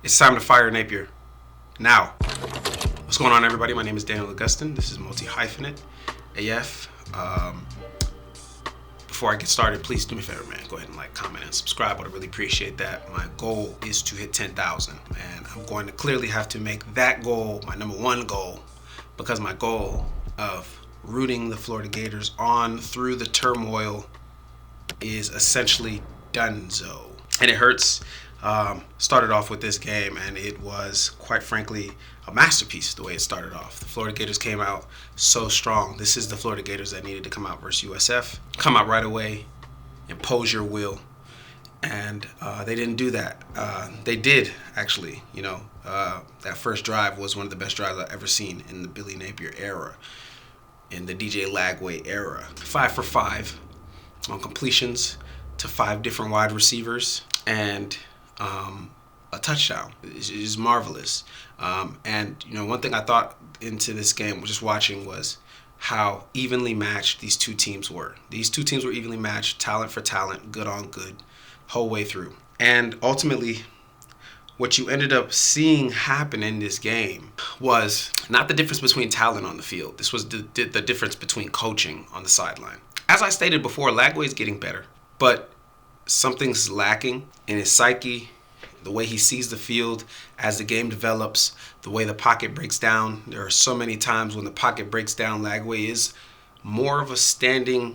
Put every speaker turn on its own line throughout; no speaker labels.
It's time to fire Napier. Now. What's going on, everybody? My name is Daniel Augustin. This is Multi-Hyphenate AF. Before I get started, please do me a favor, man. Go ahead and like, comment, and subscribe. I would really appreciate that. My goal is to hit 10,000, and I'm going to clearly have to make that goal my number one goal, because my goal of rooting the Florida Gators on through the turmoil is essentially donezo. And it hurts. Started off with this game, and it was, quite frankly, a masterpiece the way it started off. The Florida Gators came out so strong. This is the Florida Gators that needed to come out versus USF. Come out right away, impose your will, and they didn't do that. They did, actually. That first drive was one of the best drives I've ever seen in the Billy Napier era, in the DJ Lagway era. 5 for 5 on completions to 5 different wide receivers, and a touchdown is marvelous. And one thing I thought into this game, just watching, was how evenly matched these two teams were. These two teams were evenly matched, talent for talent, good on good, whole way through. And ultimately, what you ended up seeing happen in this game was not the difference between talent on the field. This was the difference between coaching on the sideline. As I stated before, Lagway is getting better, but something's lacking in his psyche, the way he sees the field as the game develops, the way the pocket breaks down. There are so many times when the pocket breaks down, Lagway is more of a statue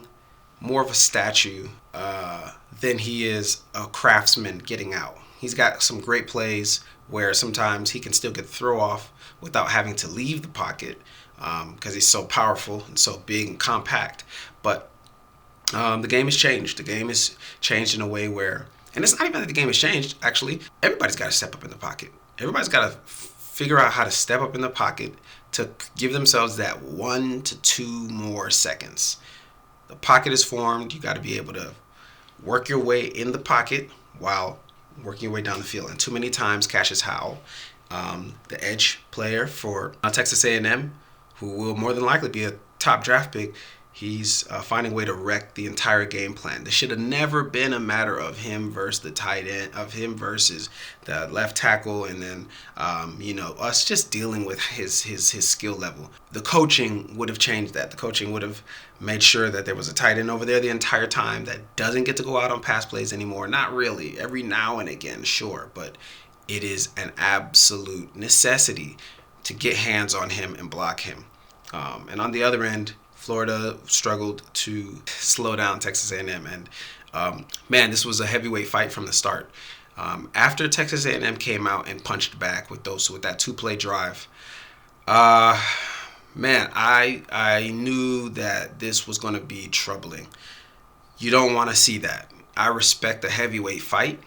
than he is a craftsman getting out. He's got some great plays where sometimes he can still get the throw off without having to leave the pocket because he's so powerful and so big and compact. But the game has changed. The game has changed in a way where, and it's not even that the game has changed, actually. Everybody's got to step up in the pocket. Everybody's got to figure out how to step up in the pocket to give themselves that 1 to 2 more seconds. The pocket is formed. You got to be able to work your way in the pocket while working your way down the field. And too many times, Cassius Howell, the edge player for Texas A&M, who will more than likely be a top draft pick, he's finding a way to wreck the entire game plan. This should have never been a matter of him versus the tight end, of him versus the left tackle, and then us just dealing with his skill level. The coaching would have changed that. The coaching would have made sure that there was a tight end over there the entire time that doesn't get to go out on pass plays anymore. Not really. Every now and again, sure, but it is an absolute necessity to get hands on him and block him. And on the other end, Florida struggled to slow down Texas A&M, and this was a heavyweight fight from the start. After Texas A&M came out and punched back with that 2-play drive, I knew that this was going to be troubling. You don't want to see that. I respect a heavyweight fight.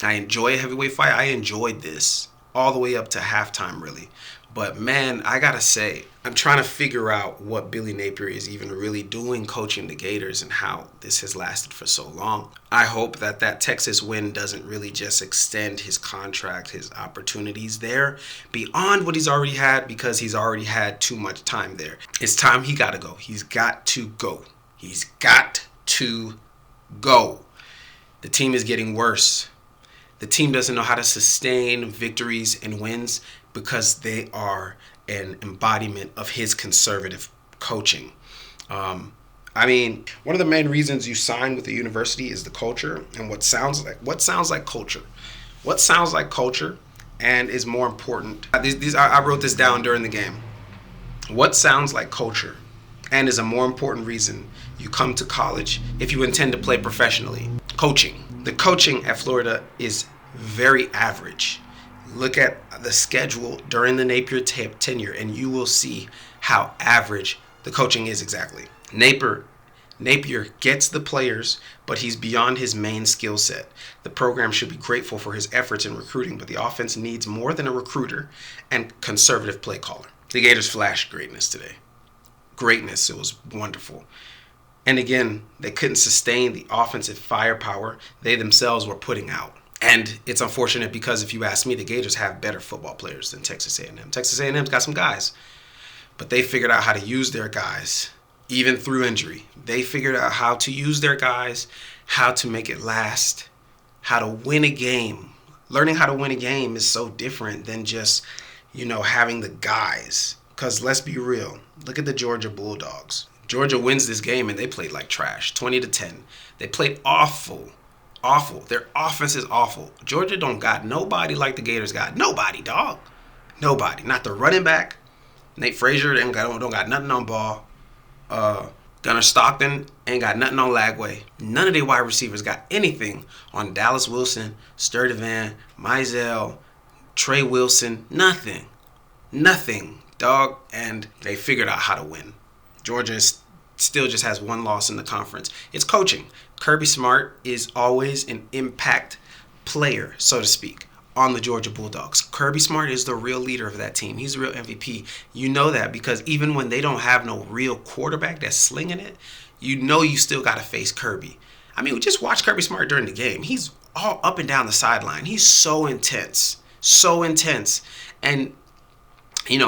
I enjoy a heavyweight fight. I enjoyed this all the way up to halftime, really. But man, I gotta say, I'm trying to figure out what Billy Napier is even really doing coaching the Gators and how this has lasted for so long. I hope that Texas win doesn't really just extend his contract, his opportunities there beyond what he's already had, because he's already had too much time there. It's time he gotta go. He's got to go. He's got to go. The team is getting worse. The team doesn't know how to sustain victories and wins because they are an embodiment of his conservative coaching. One of the main reasons you sign with the university is the culture and what sounds like culture. What sounds like culture and is more important. I wrote this down during the game. What sounds like culture and is a more important reason you come to college if you intend to play professionally. Coaching. The coaching at Florida is very average. Look at the schedule during the Napier tenure, and you will see how average the coaching is exactly. Napier gets the players, but he's beyond his main skill set. The program should be grateful for his efforts in recruiting, but the offense needs more than a recruiter and conservative play caller. The Gators flashed greatness today. Greatness. It was wonderful. And again, they couldn't sustain the offensive firepower they themselves were putting out. And it's unfortunate because if you ask me, the Gators have better football players than Texas A&M. Texas A&M's got some guys, but they figured out how to use their guys, even through injury. They figured out how to use their guys, how to make it last, how to win a game Learning how to win a game is so different than just, having the guys. Because let's be real. Look at the Georgia Bulldogs. Georgia wins this game and they played like trash, 20-10. They played awful. Awful. Their offense is awful. Georgia don't got nobody like the Gators got. Nobody, dog. Nobody. Not the running back. Nate Frazier don't got nothing on ball. Gunnar Stockton ain't got nothing on Lagway. None of their wide receivers got anything on Dallas Wilson, Sturdivant, Mizell, Trey Wilson. Nothing. Nothing, dog. And they figured out how to win. Georgia still just has one loss in the conference. It's coaching. Kirby Smart is always an impact player, so to speak, on the Georgia Bulldogs. Kirby Smart is the real leader of that team. He's the real MVP. You know that because even when they don't have no real quarterback that's slinging it, you still got to face Kirby. I mean, just watch Kirby Smart during the game. He's all up and down the sideline. He's so intense. So intense. And,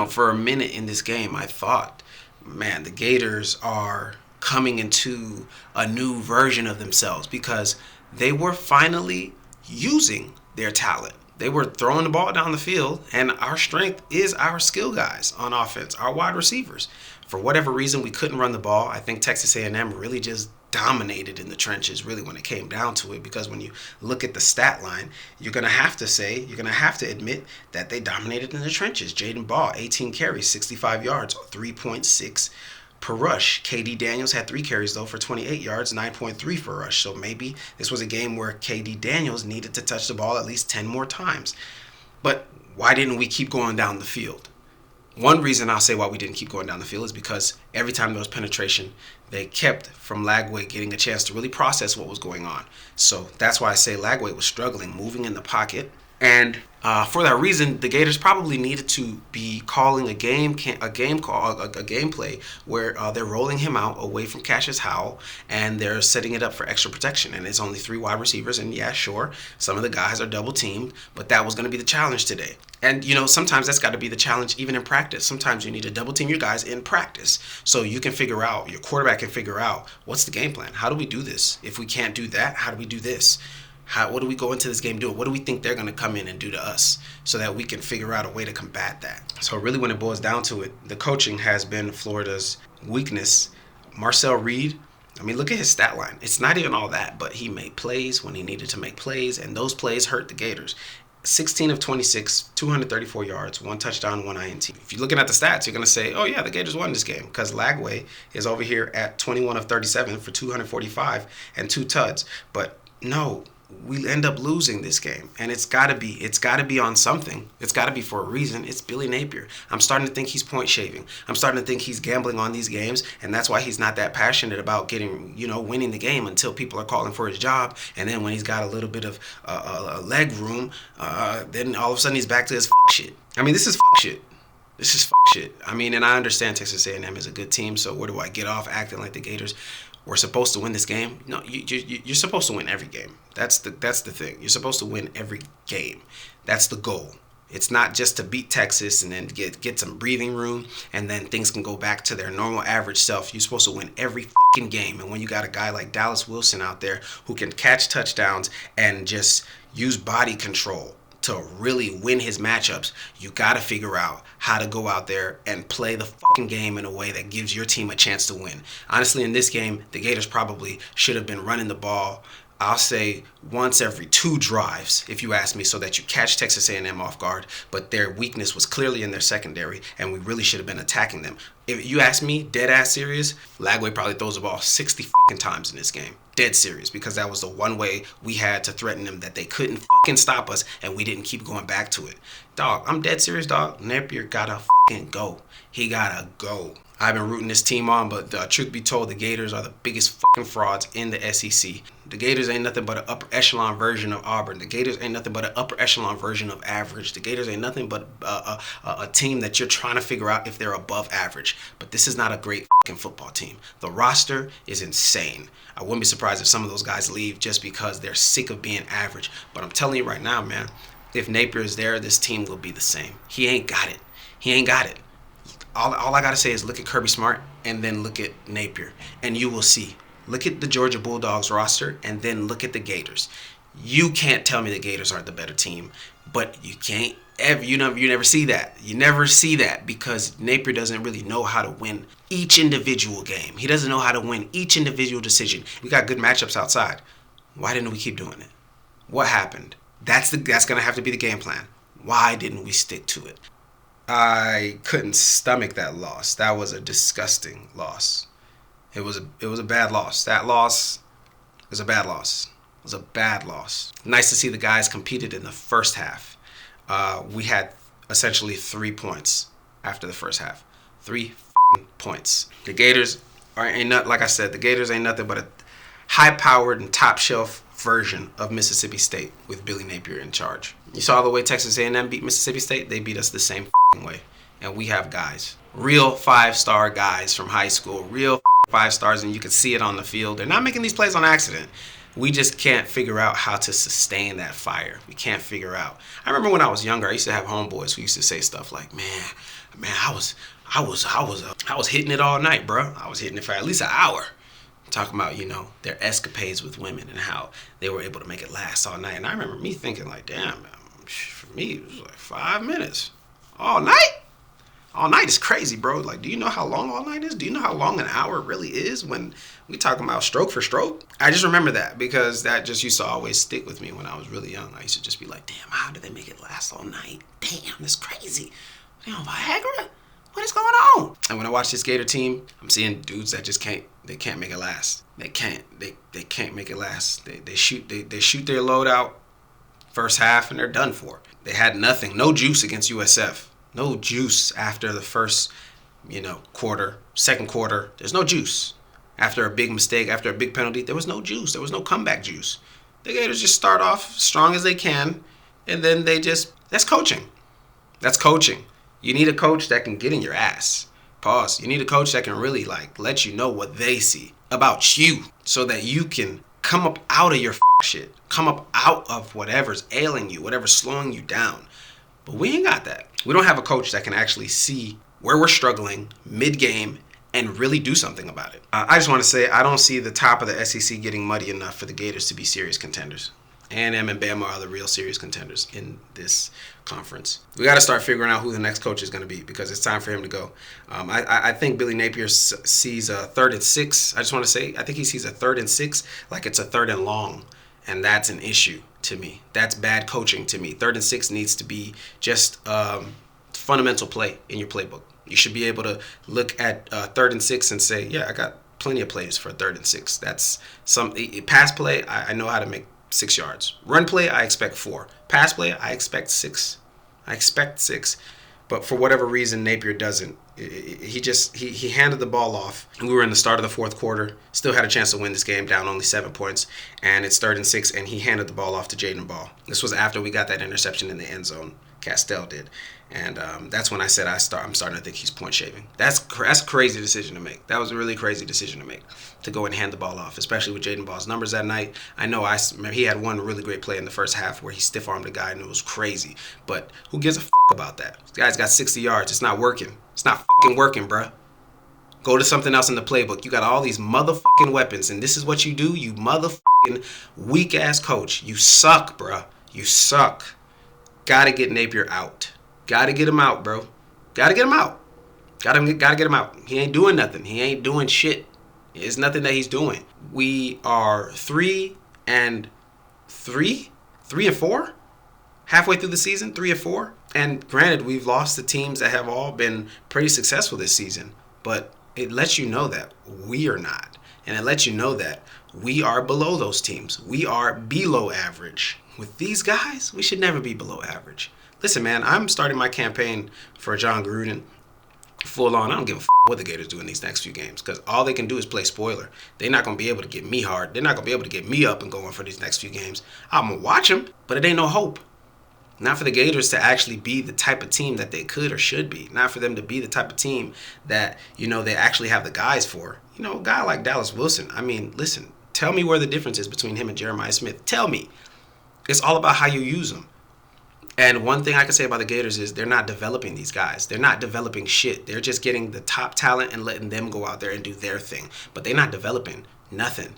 for a minute in this game, I thought, man, the Gators are coming into a new version of themselves because they were finally using their talent. They were throwing the ball down the field, and our strength is our skill guys on offense, our wide receivers. For whatever reason, we couldn't run the ball. I think Texas A&M really just dominated in the trenches, really, when it came down to it, because when you look at the stat line, you're going to have to admit that they dominated in the trenches. Jaden Ball, 18 carries, 65 yards, 3.6 per rush. KD Daniels had 3 carries, though, for 28 yards, 9.3 per rush. So maybe this was a game where KD Daniels needed to touch the ball at least 10 more times. But why didn't we keep going down the field? One reason I'll say why we didn't keep going down the field is because every time there was penetration, they kept from Lagway getting a chance to really process what was going on. So that's why I say Lagway was struggling, moving in the pocket. And for that reason, the Gators probably needed to be calling a gameplay where they're rolling him out away from Cassius Howell, and they're setting it up for extra protection. And it's only 3 wide receivers, and yeah, sure, some of the guys are double teamed, but that was going to be the challenge today. And sometimes that's got to be the challenge even in practice. Sometimes you need to double team your guys in practice so you can figure out, your quarterback can figure out, what's the game plan? How do we do this? If we can't do that, how do we do this? What do we go into this game doing? What do we think they're going to come in and do to us so that we can figure out a way to combat that? So really when it boils down to it, the coaching has been Florida's weakness. Marcel Reed, look at his stat line. It's not even all that, but he made plays when he needed to make plays, and those plays hurt the Gators. 16 of 26, 234 yards, 1 touchdown, 1 INT. If you're looking at the stats, you're going to say, oh yeah, the Gators won this game because Lagway is over here at 21 of 37 for 245 and 2 tuds. But no, we end up losing this game, and it's got to be on something. It's got to be for a reason. It's Billy Napier. I'm starting to think he's point shaving. I'm starting to think he's gambling on these games, and that's why he's not that passionate about winning the game until people are calling for his job. And then when he's got a little bit of leg room, then all of a sudden he's back to his shit. This is shit. This is shit. And I understand Texas A&M is a good team, so where do I get off acting like the Gators we're supposed to win this game? No, you're supposed to win every game. That's the thing. You're supposed to win every game. That's the goal. It's not just to beat Texas and then get some breathing room and then things can go back to their normal average self. You're supposed to win every fucking game. And when you got a guy like Dallas Wilson out there who can catch touchdowns and just use body control to really win his matchups, you got to figure out how to go out there and play the fucking game in a way that gives your team a chance to win. Honestly, in this game, the Gators probably should have been running the ball, I'll say once every 2 drives, if you ask me, so that you catch Texas A&M off guard. But their weakness was clearly in their secondary, and we really should have been attacking them. If you ask me, dead ass serious, Lagway probably throws the ball 60 fucking times in this game. Dead serious, because that was the one way we had to threaten them, that they couldn't fucking stop us, and we didn't keep going back to it. Dog, I'm dead serious, dog. Napier gotta fucking go. He gotta go. I've been rooting this team on, but truth be told, the Gators are the biggest fucking frauds in the SEC. The Gators ain't nothing but an upper echelon version of Auburn. The Gators ain't nothing but an upper echelon version of average. The Gators ain't nothing but a team that you're trying to figure out if they're above average. But this is not a great fucking football team. The roster is insane. I wouldn't be surprised if some of those guys leave just because they're sick of being average. But I'm telling you right now, man, if Napier is there, this team will be the same. He ain't got it. He ain't got it. All I got to say is look at Kirby Smart and then look at Napier, and you will see. Look at the Georgia Bulldogs roster and then look at the Gators. You can't tell me the Gators aren't the better team, but you can't ever, you never see that. You never see that because Napier doesn't really know how to win each individual game. He doesn't know how to win each individual decision. We got good matchups outside. Why didn't we keep doing it? What happened? That's gonna have to be the game plan. Why didn't we stick to it? I couldn't stomach that loss. That was a disgusting loss. It was a bad loss. That loss was a bad loss. It was a bad loss. Nice to see the guys competed in the first half. We had essentially 3 points after the first half. 3 points. The Gators ain't nothing. Like I said, the Gators ain't nothing but a high-powered and top-shelf version of Mississippi State with Billy Napier in charge. You saw the way Texas A&M beat Mississippi State? They beat us the same way. And we have guys. Real 5-star guys from high school. Real 5 stars, and you can see it on the field. They're not making these plays on accident. We just can't figure out how to sustain that fire. We can't figure out. I remember when I was younger, I used to have homeboys who used to say stuff like, man, I was hitting it all night, bro. I was hitting it for at least an hour. Talking about, their escapades with women and how they were able to make it last all night. And I remember me thinking like, damn, for me, it was like 5 minutes. All night? All night is crazy, bro. Like, do you know how long all night is? Do you know how long an hour really is when we talking about stroke for stroke? I just remember that because that just used to always stick with me when I was really young. I used to just be like, damn, how did they make it last all night? Damn, that's crazy. They on Viagra? What is going on? And when I watch this Gator team, I'm seeing dudes that just can't make it last. They can't make it last. They shoot their load out first half and they're done for. They had nothing, no juice against USF. No juice after the first, quarter, second quarter. There's no juice. After a big mistake, after a big penalty, there was no juice. There was no comeback juice. The Gators just start off strong as they can, and then that's coaching. That's coaching. You need a coach that can get in your ass. Pause. You need a coach that can really let you know what they see about you so that you can come up out of your shit. Come up out of whatever's ailing you, whatever's slowing you down. But we ain't got that. We don't have a coach that can actually see where we're struggling mid-game and really do something about it. I just want to say I don't see the top of the SEC getting muddy enough for the Gators to be serious contenders. A&M and Bama are the real serious contenders in this conference. We got to start figuring out who the next coach is going to be because it's time for him to go. I think Billy Napier sees a 3rd and 6. I just want to say I think he sees a 3rd and 6 like it's a 3rd and long, and that's an issue to me. That's bad coaching to me. 3rd and 6 needs to be just fundamental play in your playbook. You should be able to look at 3rd and 6 and say, yeah, I got plenty of plays for 3rd and 6. That's some pass play. I know how to make 6 yards. Run play, I expect 4. Pass play, I expect 6. But for whatever reason, Napier doesn't. He handed the ball off. We were in the start of the 4th quarter. Still had a chance to win this game, down only 7 points. And it's 3rd and 6, and he handed the ball off to Jaden Ball. This was after we got that interception in the end zone. Castell did. And that's when I said I'm starting to think he's point shaving. That's a crazy decision to make. That was a really crazy decision to make, to go and hand the ball off, especially with Jaden Ball's numbers that night. I know he had one really great play in the first half where he stiff-armed a guy and it was crazy. But who gives a about that? This guy's got 60 yards. It's not working. It's not fucking working, bruh. Go to something else in the playbook. You got all these motherfucking weapons, and this is what you do? You motherfucking weak-ass coach. You suck, bruh. You suck. Gotta get Napier out. Gotta get him out, bro. Gotta get him out. Gotta get him out. He ain't doing nothing. He ain't doing shit. There's nothing that he's doing. We are 3 and 4? Halfway through the season, 3 and 4. And granted, we've lost to teams that have all been pretty successful this season. But it lets you know that we are not. And it lets you know that we are below those teams. We are below average. With these guys, we should never be below average. Listen, man, I'm starting my campaign for John Gruden full on. I don't give a what the Gators do in these next few games because all they can do is play spoiler. They're not going to be able to get me hard. They're not going to be able to get me up and going for these next few games. I'm going to watch them, but it ain't no hope. Not for the Gators to actually be the type of team that they could or should be. Not for them to be the type of team that, they actually have the guys for. A guy like Dallas Wilson, I mean, listen, tell me where the difference is between him and Jeremiah Smith. Tell me. It's all about how you use them. And one thing I can say about the Gators is they're not developing these guys. They're not developing shit. They're just getting the top talent and letting them go out there and do their thing. But they're not developing nothing.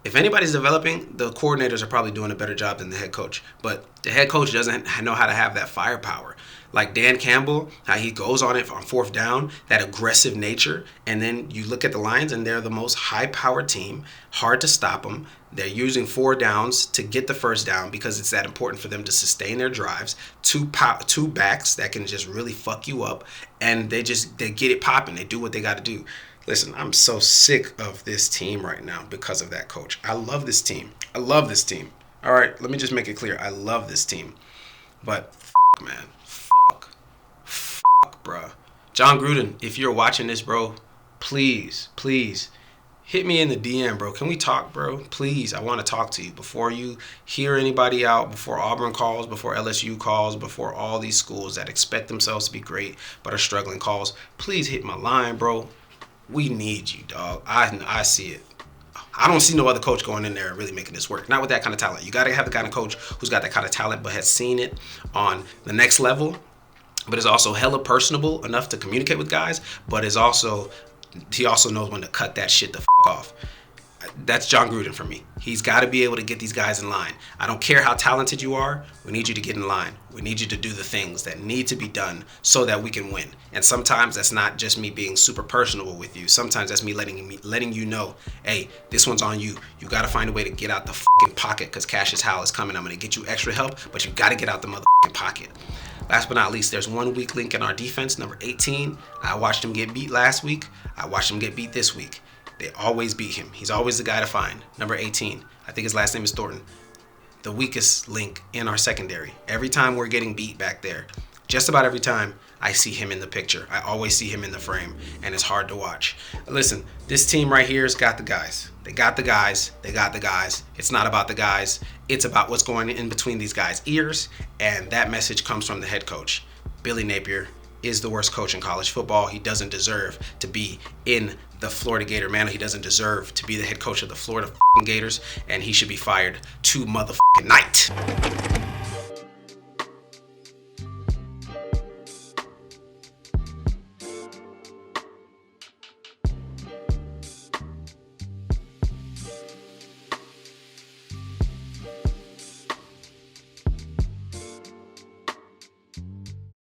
If anybody's developing, the coordinators are probably doing a better job than the head coach. But the head coach doesn't know how to have that firepower. Like Dan Campbell, how he goes on it on fourth down, that aggressive nature. And then you look at the Lions, and they're the most high-powered team, hard to stop them. They're using 4 downs to get the first down because it's that important for them to sustain their drives. Two backs that can just really fuck you up, and they get it popping. They do what they got to do. Listen, I'm so sick of this team right now because of that coach. I love this team. I love this team. All right, let me just make it clear. I love this team. But man, bruh. John Gruden, if you're watching this, bro, please hit me in the DM, bro. Can we talk, bro? Please, I want to talk to you before you hear anybody out, before Auburn calls, before LSU calls, before all these schools that expect themselves to be great but are struggling calls. Please hit my line, bro. We need you, dog. I see it. I don't see no other coach going in there and really making this work. Not with that kind of talent. You got to have the kind of coach who's got that kind of talent but has seen it on the next level, but is also hella personable enough to communicate with guys, but he also knows when to cut that shit the fuck off. That's John Gruden for me. He's got to be able to get these guys in line. I don't care how talented you are. We need you to get in line. We need you to do the things that need to be done so that we can win. And sometimes that's not just me being super personable with you. Sometimes that's me letting you know, hey, this one's on you. You got to find a way to get out the fucking pocket because Cassius Howell is coming. I'm going to get you extra help, but you got to get out the motherfucking pocket. Last but not least, there's one weak link in our defense, number 18. I watched him get beat last week. I watched him get beat this week. They always beat him. He's always the guy to find. Number 18. I think his last name is Thornton. The weakest link in our secondary. Every time we're getting beat back there, just about every time, I see him in the picture. I always see him in the frame, and it's hard to watch. Listen, this team right here has got the guys. They got the guys. They got the guys. It's not about the guys. It's about what's going in between these guys' ears, and that message comes from the head coach. Billy Napier is the worst coach in college football. He doesn't deserve to be in the Florida Gator mantle. He doesn't deserve to be the head coach of the Florida Gators, and he should be fired to motherfucking night.